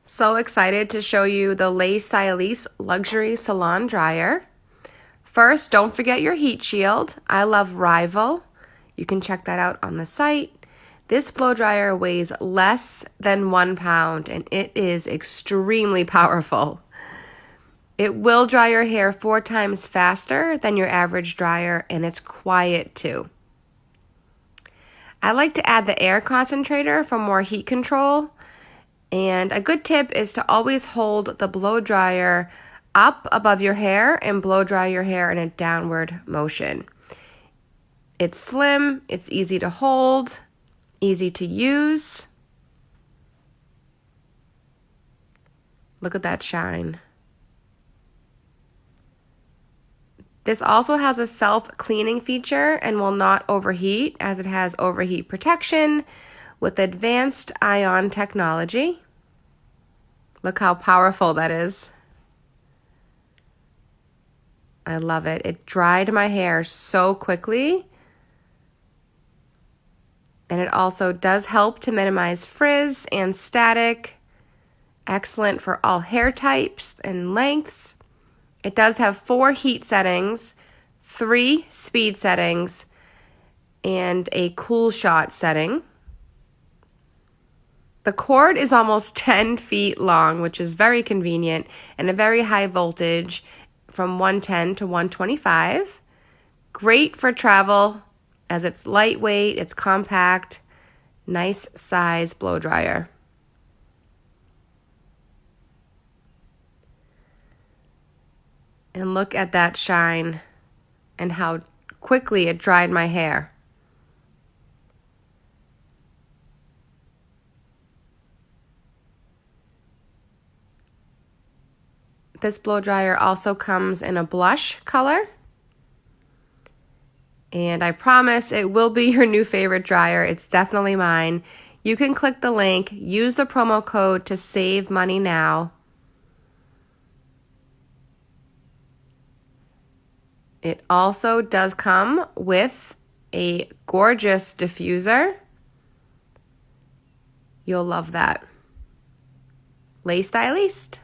So excited to show you the Styliste Luxury Salon Dryer. First, don't forget your heat shield. I love Rival. You can check that out on the site. This blow dryer weighs less than 1 pound and it is extremely powerful. It will dry your hair 4 times faster than your average dryer, and it's quiet too. I like to add the air concentrator for more heat control. And a good tip is to always hold the blow dryer up above your hair and blow dry your hair in a downward motion. It's slim, it's easy to hold, easy to use. Look at that shine. This also has a self-cleaning feature and will not overheat, as it has overheat protection with advanced ion technology. Look how powerful that is. I love it. It dried my hair so quickly. And it also does help to minimize frizz and static. Excellent for all hair types and lengths. It does have 4 heat settings, 3 speed settings, and a cool shot setting. The cord is almost 10 feet long, which is very convenient, and a very high voltage from 110 to 125. Great for travel as it's lightweight, it's compact, nice size blow dryer. And look at that shine and how quickly it dried my hair. This blow dryer also comes in a blush color. And I promise it will be your new favorite dryer. It's definitely mine. You can click the link, use the promo code to save money now. It also does come with a gorgeous diffuser. You'll love that. Styliste.